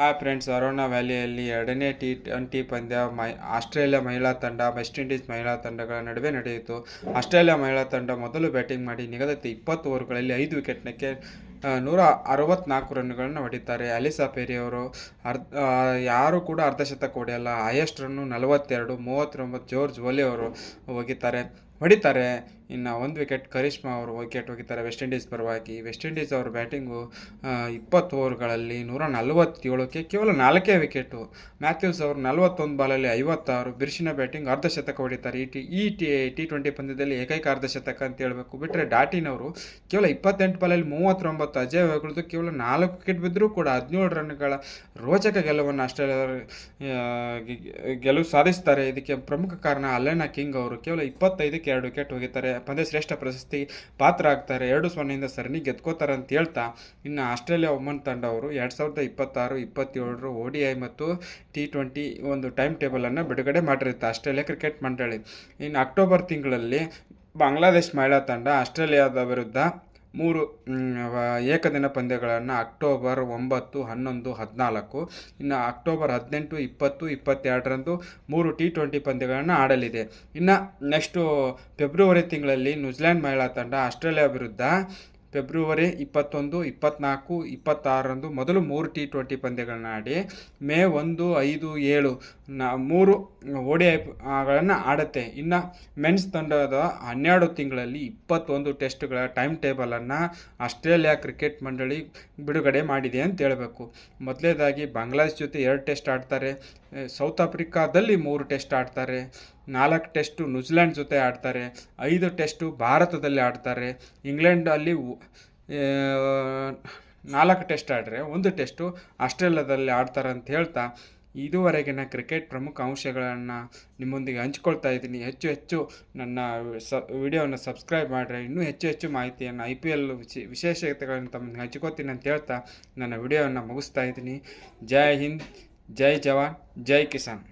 Hi friends, ಅರೋನಾ ವ್ಯಾಲಿಯಲ್ಲಿ ಎರಡನೇ T20 ಪಂದ್ಯ Australia ಮಹಿಳಾ ತಂಡ ವೆಸ್ಟ್ ಇಂಡೀಸ್ ಮಹಿಳಾ ತಂಡಗಳ ನಡುವೆ ನಡೆಯಿತು. ಆಸ್ಟ್ರೇಲಿಯಾ ಮಹಿಳಾ ತಂಡ ಮೊದಲು ಬ್ಯಾಟಿಂಗ್ ಮಾಡಿ ನಿಗದಿತ 20 ಓವರ್ಗಳಲ್ಲಿ 5 ವಿಕೆಟ್ನಕ್ಕೆ 164 ರನ್ಗಳನ್ನು ಹೊಡಿತಾರೆ. ಅಲಿಸಾ ಪೆರಿ ಅವರು ಯಾರು ಕೂಡ ಅರ್ಧಶತಕ ಹೊಡೆಯಲ್ಲ. ಹೈಯೆಸ್ಟ್ ರನ್ನು 42, 39 ಜಾರ್ಜ್ ಓಲಿ ಅವರು ಹೊಡಿತಾರೆ. ಇನ್ನು 1 ವಿಕೆಟ್ ಕರಿಷ್ಮಾ ಅವರು ವಿಕೆಟ್ ಹೋಗಿದ್ದಾರೆ ವೆಸ್ಟ್ ಇಂಡೀಸ್ ಪರವಾಗಿ. ವೆಸ್ಟ್ ಇಂಡೀಸ್ ಅವರು ಬ್ಯಾಟಿಂಗು 20 ಓವರ್ಗಳಲ್ಲಿ 147ಕ್ಕೆ ಕೇವಲ 4 ವಿಕೆಟು. ಮ್ಯಾಥ್ಯೂಸ್ ಅವರು 41 ಬಾಲಲ್ಲಿ 56. ಬಿರ್ಷಿನ ಬ್ಯಾಟಿಂಗ್ ಅರ್ಧಶತಕ ಹೊಡಿತಾರೆ. ಈ T20 ಪಂದ್ಯದಲ್ಲಿ ಏಕೈಕ ಅರ್ಧಶತಕ ಅಂತ ಹೇಳಬೇಕು. ಬಿಟ್ಟರೆ ಡಾಟಿನ್ ಅವರು ಕೇವಲ 28 ಬಾಲಲ್ಲಿ 39. ಅಜಯ್ ಹೊಗಳದು ಕೇವಲ 4 ವಿಕೆಟ್ ಬಿದ್ದರೂ ಕೂಡ 17 ರನ್ಗಳ ರೋಚಕ ಗೆಲುವನ್ನು ಗೆಲುವು ಸಾಧಿಸ್ತಾರೆ. ಇದಕ್ಕೆ ಪ್ರಮುಖ ಕಾರಣ ಅಲೆನಾ ಕಿಂಗ್ ಅವರು ಕೇವಲ 25ಕ್ಕೆ 2 ವಿಕೆಟ್ ಹೋಗಿದ್ದಾರೆ. ಪಂದ್ಯ ಶ್ರೇಷ್ಠ ಪ್ರಶಸ್ತಿ ಪಾತ್ರ ಆಗ್ತಾರೆ. 2-0 ಸರಣಿ ಗೆದ್ಕೋತಾರೆ ಅಂತ ಹೇಳ್ತಾ, ಇನ್ನು ಆಸ್ಟ್ರೇಲಿಯಾ ವುಮನ್ ತಂಡ ಅವರು 2026-27 ODI ಮತ್ತು T20 ಒಂದು ಟೈಮ್ ಟೇಬಲನ್ನು ಬಿಡುಗಡೆ ಮಾಡಿರುತ್ತೆ ಆಸ್ಟ್ರೇಲಿಯಾ ಕ್ರಿಕೆಟ್ ಮಂಡಳಿ. ಇನ್ನು ಅಕ್ಟೋಬರ್ ತಿಂಗಳಲ್ಲಿ ಬಾಂಗ್ಲಾದೇಶ್ ಮಹಿಳಾ ತಂಡ ಆಸ್ಟ್ರೇಲಿಯಾದ ವಿರುದ್ಧ 3 ಏಕದಿನ ಪಂದ್ಯಗಳನ್ನು ಅಕ್ಟೋಬರ್ 9, 11, 14, ಇನ್ನು ಅಕ್ಟೋಬರ್ 18, 20, 22ರಂದು 3 T20 ಪಂದ್ಯಗಳನ್ನು ಆಡಲಿದೆ. ಇನ್ನು ನೆಕ್ಸ್ಟು ಫೆಬ್ರವರಿ ತಿಂಗಳಲ್ಲಿ ನ್ಯೂಜಿಲೆಂಡ್ ಮಹಿಳಾ ತಂಡ ಆಸ್ಟ್ರೇಲಿಯಾ ವಿರುದ್ಧ ಫೆಬ್ರವರಿ 21, 24, 26ರಂದು ಮೊದಲು 3 T20 ಪಂದ್ಯಗಳನ್ನ ಆಡಿ ಮೇ 1, 5, 7 3 ODIಗಳನ್ನು ಆಡುತ್ತೆ. ಇನ್ನು ಮೆನ್ಸ್ ತಂಡದ 12 ತಿಂಗಳಲ್ಲಿ 21 ಟೆಸ್ಟ್ಗಳ ಟೈಮ್ ಟೇಬಲನ್ನು ಆಸ್ಟ್ರೇಲಿಯಾ ಕ್ರಿಕೆಟ್ ಮಂಡಳಿ ಬಿಡುಗಡೆ ಮಾಡಿದೆ ಅಂತ ಹೇಳಬೇಕು. ಮೊದಲನೇದಾಗಿ ಬಾಂಗ್ಲಾದೇಶ್ ಜೊತೆ 2 ಟೆಸ್ಟ್ ಆಡ್ತಾರೆ. ಸೌತ್ ಆಫ್ರಿಕಾದಲ್ಲಿ 3 ಟೆಸ್ಟ್ ಆಡ್ತಾರೆ. 4 ಟೆಸ್ಟು ನ್ಯೂಜಿಲೆಂಡ್ ಜೊತೆ ಆಡ್ತಾರೆ. 5 ಟೆಸ್ಟು ಭಾರತದಲ್ಲಿ ಆಡ್ತಾರೆ. ಇಂಗ್ಲೆಂಡಲ್ಲಿ 4 ಟೆಸ್ಟ್ ಆಡ್ರೆ 1 ಟೆಸ್ಟು ಆಸ್ಟ್ರೇಲಿಯಾದಲ್ಲಿ ಆಡ್ತಾರೆ ಅಂತ ಹೇಳ್ತಾ, ಇದುವರೆಗಿನ ಕ್ರಿಕೆಟ್ ಪ್ರಮುಖ ಅಂಶಗಳನ್ನು ನಿಮ್ಮೊಂದಿಗೆ ಹಂಚ್ಕೊಳ್ತಾ ಇದ್ದೀನಿ. ಹೆಚ್ಚು ನನ್ನ ವಿಡಿಯೋವನ್ನು ಸಬ್ಸ್ಕ್ರೈಬ್ ಮಾಡಿದ್ರೆ ಇನ್ನೂ ಹೆಚ್ಚು ಮಾಹಿತಿಯನ್ನು IPL ವಿಶೇಷತೆಗಳನ್ನು ತಮ್ಮನ್ನು ಹಂಚ್ಕೋತೀನಿ ಅಂತ ಹೇಳ್ತಾ ನನ್ನ ವಿಡಿಯೋವನ್ನು ಮುಗಿಸ್ತಾ ಇದ್ದೀನಿ. ಜೈ ಹಿಂದ್, ಜೈ ಜವಾನ್, ಜೈ ಕಿಸಾನ್.